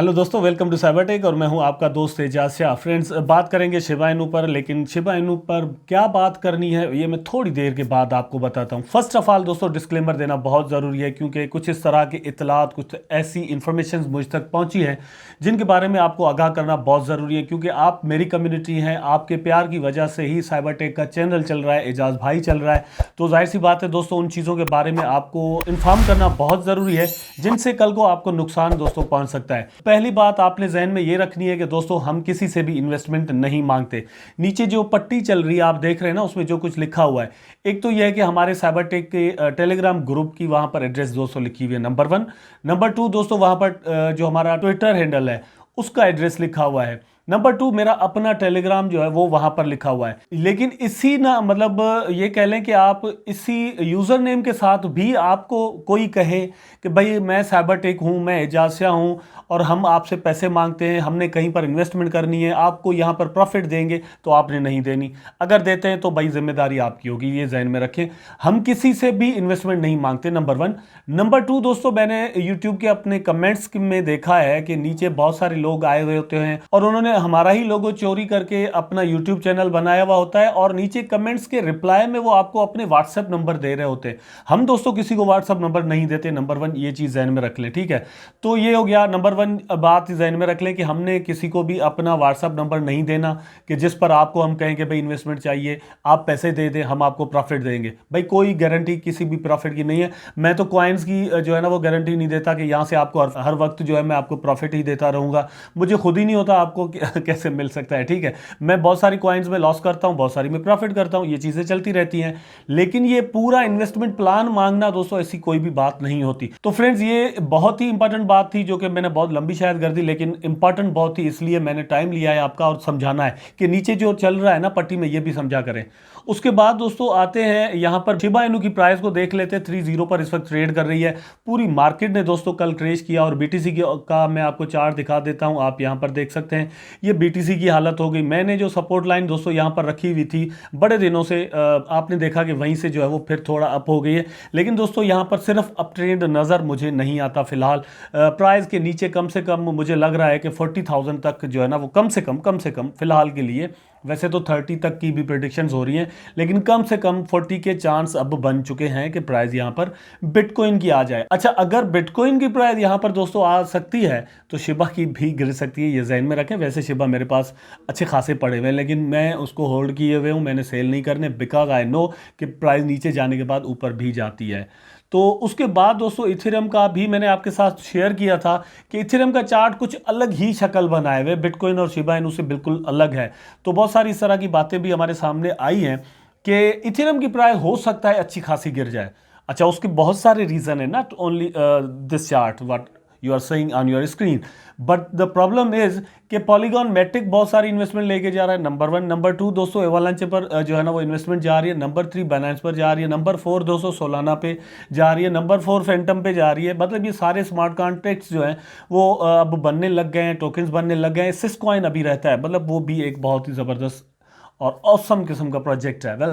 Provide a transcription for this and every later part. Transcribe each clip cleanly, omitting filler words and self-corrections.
Hello दोस्तों, welcome to Cybertech और मैं हूं आपका दोस्त एजाज शाह। फ्रेंड्स, बात करेंगे शिबा इनू पर, लेकिन शिबा इनू पर क्या बात करनी है ये मैं थोड़ी देर के बाद आपको बताता हूं। फर्स्ट ऑफ ऑल दोस्तों, डिस्क्लेमर देना बहुत ज़रूरी है क्योंकि कुछ इस तरह की इतलात, कुछ ऐसी इंफॉर्मेशन मुझ तक पहुंची है जिनके बारे में आपको आगाह करना बहुत ज़रूरी है, क्योंकि आप मेरी कम्युनिटी हैं। आपके प्यार की वजह से ही साइबरटेक का चैनल चल रहा है, एजाज भाई चल रहा है। तो जाहिर सी बात है दोस्तों, उन चीज़ों के बारे में आपको इन्फॉर्म करना बहुत ज़रूरी है जिनसे कल को आपको नुकसान दोस्तों पहुंच सकता है। पहली बात आपने जहन में ये रखनी है कि दोस्तों, हम किसी से भी इन्वेस्टमेंट नहीं मांगते। नीचे जो पट्टी चल रही है आप देख रहे हैं ना, उसमें जो कुछ लिखा हुआ है, एक तो यह है कि हमारे साइबरटेक के टेलीग्राम ग्रुप की वहां पर एड्रेस दोस्तों लिखी हुई है, नंबर 1। नंबर 2 दोस्तों, वहां पर जो हमारा ट्विटर हैंडल है उसका एड्रेस लिखा हुआ है। नंबर 2, मेरा अपना टेलीग्राम जो है वो वहां पर लिखा हुआ है। लेकिन इसी ना मतलब ये कह लें कि आप इसी यूजर नेम के साथ भी आपको कोई कहे कि भाई मैं साइबरटेक हूं, मैं एजाज हूं और हम आपसे पैसे मांगते हैं, हमने कहीं पर इन्वेस्टमेंट करनी है, आपको यहां पर प्रॉफिट देंगे, तो आपने नहीं देनी। अगर देते हैं तो भाई जिम्मेदारी आपकी होगी, ये जहन में रखें। हम किसी से भी इन्वेस्टमेंट नहीं मांगते, नंबर 1। नंबर 2 दोस्तों, मैंने यूट्यूब के अपने कमेंट्स में देखा है कि नीचे बहुत सारे लोग आए हुए होते हैं और उन्होंने हमारा ही लोगो चोरी करके अपना यूट्यूब चैनल बनाया हुआ होता है और नीचे कमेंट्स के रिप्लाई में वो आपको अपने व्हाट्सएप नंबर दे रहे होते हैं। हम दोस्तों किसी को व्हाट्सएप नंबर नहीं देते, नंबर 1, ये चीज़ जहन में रख लें, ठीक है। तो ये हो गया नंबर 1 बात, जहन में रख लें कि हमने किसी को भी अपना व्हाट्सएप नंबर नहीं देना कि जिस पर आपको हम कहें कि भाई इन्वेस्टमेंट चाहिए, आप पैसे दे दें, हम आपको प्रॉफिट देंगे। भाई कोई गारंटी किसी भी प्रॉफिट की नहीं है। मैं तो कॉइन्स की जो है ना वो गारंटी नहीं देता कि यहाँ से आपको हर वक्त जो है मैं आपको प्रॉफिट ही देता रहूँगा। मुझे खुद ही नहीं होता आपको कैसे मिल सकता है, ठीक है। मैं बहुत सारी कॉइन्स में लॉस करता हूँ, बहुत सारी में प्रॉफिट करता हूँ, ये चीज़ें चलती रहती हैं। लेकिन ये पूरा इन्वेस्टमेंट प्लान मांगना दोस्तों, ऐसी कोई भी बात नहीं होती। तो फ्रेंड्स, ये बहुत ही इंपॉर्टेंट बात थी जो कि मैंने बहुत लंबी शायद कर दी, लेकिन इंपॉर्टेंट बहुत थी, इसलिए मैंने टाइम लिया है आपका और समझाना है कि नीचे जो चल रहा है ना पट्टी में, ये भी समझा करें। उसके बाद दोस्तों आते हैं यहां पर शिबा इनू की प्राइस को देख लेते हैं। 30 पर इस वक्त ट्रेड कर रही है। पूरी मार्केट ने दोस्तों कल क्रैश किया और बीटीसी का मैं आपको चार्ट दिखा देता हूं, आप यहां पर देख सकते हैं। ये बीटीसी की हालत हो गई। मैंने जो सपोर्ट लाइन दोस्तों यहां पर रखी हुई थी बड़े दिनों से, आपने देखा कि वहीं से जो है वो फिर थोड़ा अप हो गई है। लेकिन दोस्तों यहां पर सिर्फ अप ट्रेंड नज़र मुझे नहीं आता फिलहाल। प्राइस के नीचे कम से कम मुझे लग रहा है कि 40,000 तक जो है ना वो कम से कम फिलहाल के लिए, वैसे तो 30 तक की भी प्रेडिक्शंस हो रही हैं, लेकिन कम से कम 40 के चांस अब बन चुके हैं कि प्राइस यहां पर बिटकॉइन की आ जाए। अच्छा, अगर बिटकॉइन की प्राइस यहां पर दोस्तों आ सकती है तो शिबा की भी गिर सकती है, ये जहन में रखें। वैसे शिबा मेरे पास अच्छे खासे पड़े हुए हैं, लेकिन मैं उसको होल्ड किए हुए हूं, मैंने सेल नहीं करने, बिकॉज आई नो कि प्राइस नीचे जाने के बाद ऊपर भी जाती है। तो उसके बाद दोस्तों इथेरियम का भी मैंने आपके साथ शेयर किया था कि इथेरियम का चार्ट कुछ अलग ही शक्ल बनाए हुए, बिटकॉइन और शिबा इनू से बिल्कुल अलग है। तो बहुत सारी इस तरह की बातें भी हमारे सामने आई हैं कि इथेरियम की प्राइस हो सकता है अच्छी खासी गिर जाए। अच्छा, उसके बहुत सारे रीज़न है, not only this chart what you are saying on your screen, but the problem is कि पॉलीगॉन मैट्रिक बहुत सारी इन्वेस्टमेंट लेके जा रहा है, नंबर 1। नंबर 2 दोस्तों एवलांचे पर जो है ना वो इन्वेस्टमेंट जा रही है। नंबर 3 बाइनेंस पर जा रही है। नंबर 4 दोस्तों सोलाना पे जा रही है। नंबर 4 फैंटम पे जा रही है। मतलब ये सारे स्मार्ट कॉन्ट्रैक्ट्स जो हैं वो अब बनने लग गए हैं, टोकन्स बनने लग गए हैं। सिस्कॉइन अभी रहता है, मतलब वो भी एक बहुत ही ज़बरदस्त और ऑसम किस्म का प्रोजेक्ट है। वेल,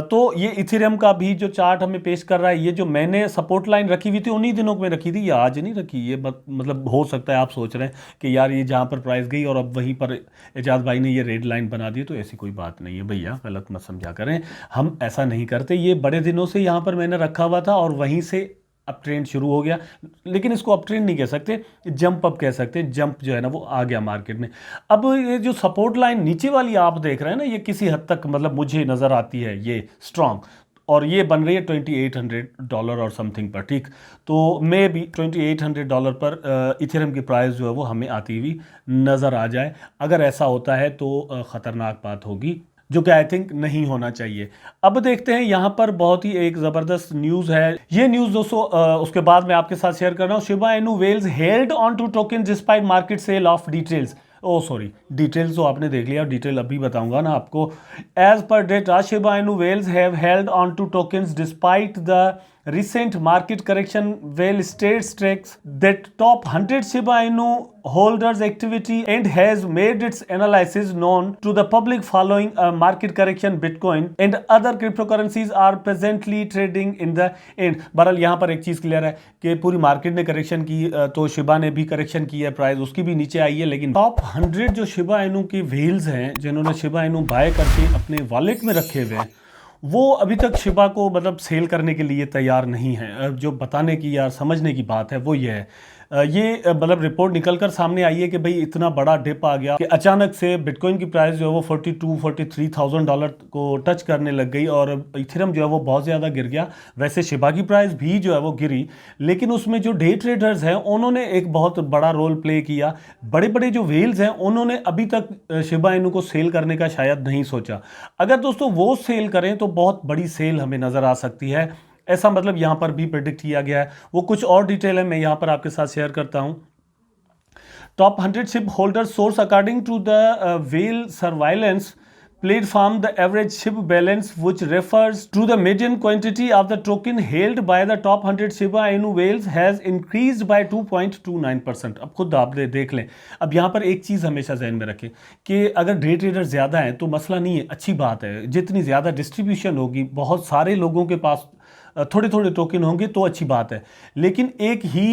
तो ये इथेरियम का भी जो चार्ट हमें पेश कर रहा है, ये जो मैंने सपोर्ट लाइन रखी हुई थी उन्हीं दिनों में रखी थी, ये आज नहीं रखी। ये मतलब हो सकता है आप सोच रहे हैं कि यार ये जहाँ पर प्राइस गई और अब वहीं पर एजाज भाई ने ये रेड लाइन बना दी, तो ऐसी कोई बात नहीं है भैया, गलत मत समझा करें। हम ऐसा नहीं करते। ये बड़े दिनों से यहाँ पर मैंने रखा हुआ था और वहीं से अप ट्रेंड शुरू हो गया। लेकिन इसको अप ट्रेंड नहीं कह सकते, जंप अप कह सकते हैं। जंप जो है ना वो आ गया मार्केट में। अब ये जो सपोर्ट लाइन नीचे वाली आप देख रहे हैं ना, ये किसी हद तक मतलब मुझे नज़र आती है ये स्ट्रांग, और ये बन रही है $2800 और समथिंग पर, ठीक। तो मे भी $2800 पर इथेरियम की प्राइस जो है वो हमें आती हुई नज़र आ जाए। अगर ऐसा होता है तो ख़तरनाक बात होगी, जो कि आई थिंक नहीं होना चाहिए। अब देखते हैं यहाँ पर बहुत ही एक ज़बरदस्त न्यूज़ है। ये न्यूज़ दोस्तों उसके बाद मैं आपके साथ शेयर कर रहा हूँ। Shiba Inu whales held on to token despite market sell off details. Oh sorry, details तो आपने देख लिया, डिटेल अभी बताऊंगा ना आपको। As per data Shiba Inu whales have held on to tokens despite the recent market correction. Well, states tracks that top 100 Shiba Inu holders activity and has made its analysis known to the public following a market correction. Bitcoin and other cryptocurrencies are presently trading in the end. बहरहाल यहाँ पर एक चीज़ clear है कि पूरी market ने correction की, तो शिबा ने भी करेक्शन की है, प्राइस उसकी भी नीचे आई है, लेकिन टॉप 100 जो शिबा इनू की व्हील्स हैं जिन्होंने शिबा इनू बाय करके अपने वॉलेट में रखे हुए हैं, वो अभी तक शिबा को मतलब सेल करने के लिए तैयार नहीं है। जो बताने की या समझने की बात है वो ये है, ये मतलब रिपोर्ट निकलकर सामने आई है कि भाई इतना बड़ा डिप आ गया कि अचानक से बिटकॉइन की प्राइस जो है वो 42-43,000 डॉलर को टच करने लग गई और इथेरियम जो है वो बहुत ज़्यादा गिर गया। वैसे शिबा की प्राइस भी जो है वो गिरी, लेकिन उसमें जो डे ट्रेडर्स हैं उन्होंने एक बहुत बड़ा रोल प्ले किया। बड़े बड़े जो व्हेल्स हैं उन्होंने अभी तक शिबा इनू को सेल करने का शायद नहीं सोचा। अगर दोस्तों वो सेल करें तो बहुत बड़ी सेल हमें नज़र आ सकती है, ऐसा मतलब यहां पर भी प्रेडिक्ट किया गया है। वो कुछ और डिटेल है, मैं यहां पर आपके साथ शेयर करता हूं। Top 100 SHIB holder source according to the whale surveillance platform, the average ship balance, which refers to the median quantity of the token held by the top 100 Shiba Inu whales, has increased by 2.29%. अब खुद आप देख लें। अब यहाँ पर एक चीज़ हमेशा जहन में रखें कि अगर डे ट्रेडर ज़्यादा हैं तो मसला नहीं है, अच्छी बात है। जितनी ज़्यादा डिस्ट्रीब्यूशन होगी, बहुत सारे लोगों के पास थोड़े थोड़े टोकन होंगे तो अच्छी बात है, लेकिन एक ही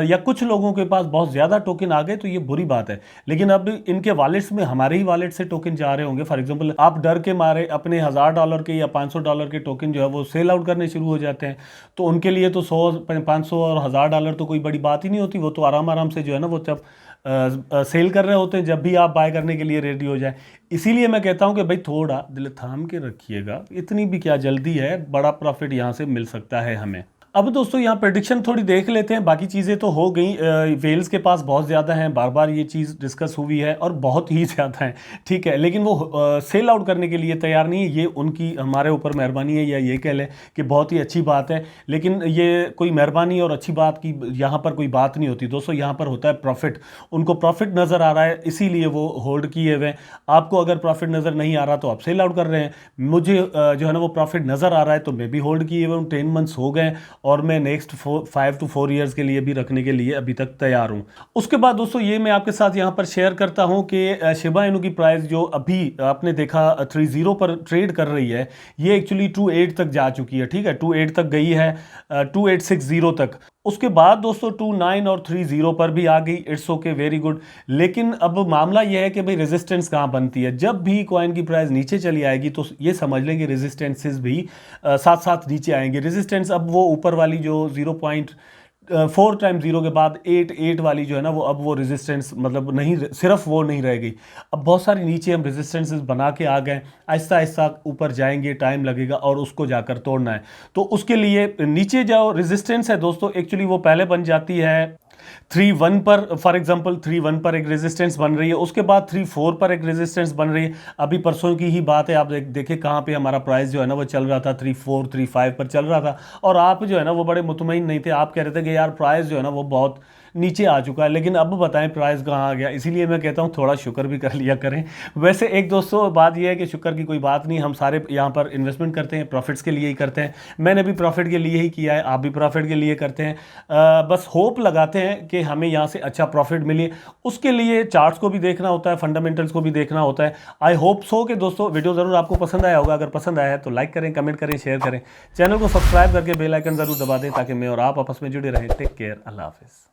या कुछ लोगों के पास बहुत ज़्यादा टोकन आ गए तो ये बुरी बात है। लेकिन अब इनके वॉलेट्स में, हमारे ही वॉलेट से टोकन जा रहे होंगे। फॉर एग्जांपल आप डर के मारे अपने $1000 के या $500 के टोकन जो है वो सेल आउट करने शुरू हो जाते हैं, तो उनके लिए तो 100, 500 और $1000 तो कोई बड़ी बात ही नहीं होती। वो तो आराम आराम से जो है ना वो जब सेल कर रहे होते हैं जब भी आप बाय करने के लिए रेडी हो जाए। इसीलिए मैं कहता हूं कि भाई थोड़ा दिल थाम के रखिएगा, इतनी भी क्या जल्दी है, बड़ा प्रॉफिट यहां से मिल सकता है हमें। अब दोस्तों यहाँ प्रेडिक्शन थोड़ी देख लेते हैं, बाकी चीज़ें तो हो गई। वेल्स के पास बहुत ज़्यादा हैं, बार बार ये चीज़ डिस्कस हुई है और बहुत ही ज़्यादा है, ठीक है, लेकिन वो सेल आउट करने के लिए तैयार नहीं है। ये उनकी हमारे ऊपर मेहरबानी है, या ये कह लें कि बहुत ही अच्छी बात है, लेकिन ये कोई मेहरबानी और अच्छी बात की यहाँ पर कोई बात नहीं होती दोस्तों। यहाँ पर होता है प्रॉफिट, उनको प्रॉफिट नज़र आ रहा है इसीलिए वो होल्ड किए हुए। आपको अगर प्रॉफिट नज़र नहीं आ रहा तो आप सेल आउट कर रहे हैं। मुझे जो है ना वो प्रॉफिट नज़र आ रहा है तो मैं भी होल्ड किए हुए हूँ। 10 मंथ्स हो गए और मैं नेक्स्ट 5 to 4 ईयर्स के लिए भी रखने के लिए अभी तक तैयार हूं। उसके बाद दोस्तों ये मैं आपके साथ यहां पर शेयर करता हूं कि शिबा इनू की प्राइस जो अभी आपने देखा 30 पर ट्रेड कर रही है, ये एक्चुअली 28 तक जा चुकी है, ठीक है, 28 तक गई है, 2860 तक। उसके बाद दोस्तों 29 और 30 पर भी आ गई। It's okay, very good. लेकिन अब मामला यह है कि भाई रेजिस्टेंस कहाँ बनती है। जब भी कॉइन की प्राइस नीचे चली आएगी तो ये समझ लेंगे रेजिस्टेंसेस भी साथ साथ नीचे आएंगे। रेजिस्टेंस अब वो ऊपर वाली जो 0.4 टाइम्स 0 के बाद 8 वाली जो है ना वो अब वो रेजिस्टेंस मतलब नहीं, सिर्फ वो नहीं रह गई। अब बहुत सारी नीचे हम रेजिस्टेंसेस बना के आ गए, आहिस्ता आहिस्ता ऊपर जाएंगे, टाइम लगेगा और उसको जाकर तोड़ना है। तो उसके लिए नीचे जो रेजिस्टेंस है दोस्तों एक्चुअली वो पहले बन जाती है 3.1 पर। फॉर एग्जांपल 3.1 पर एक रेजिस्टेंस बन रही है, उसके बाद 3.4 पर एक रेजिस्टेंस बन रही है। अभी परसों की ही बात है, आप देखिए कहाँ पे हमारा प्राइस जो है ना वो चल रहा था, 3.4 3.5 पर चल रहा था और आप जो है ना वो बड़े मुतमईन नहीं थे। आप कह रहे थे कि यार प्राइस जो है ना वो बहुत नीचे आ चुका है, लेकिन अब बताएं प्राइस कहाँ आ गया। इसीलिए मैं कहता हूँ थोड़ा शुक्र भी कर लिया करें। वैसे एक दोस्तों बात यह है कि शुक्र की कोई बात नहीं, हम सारे यहाँ पर इन्वेस्टमेंट करते हैं, प्रॉफिट्स के लिए ही करते हैं। मैंने भी प्रॉफिट के लिए ही किया है, आप भी प्रॉफिट के लिए करते हैं। बस होप लगाते हैं कि हमें यहाँ से अच्छा प्रॉफिट मिले। उसके लिए चार्ट्स को भी देखना होता है, फंडामेंटल्स को भी देखना होता है। आई होप सो कि दोस्तों वीडियो ज़रूर आपको पसंद आया होगा। अगर पसंद आया है तो लाइक करें, कमेंट करें, शेयर करें, चैनल को सब्सक्राइब करके बेल आइकन ज़रूर दबा दें ताकि मैं और आप आपस में जुड़े रहें। टेक केयर, अल्लाह हाफिज़।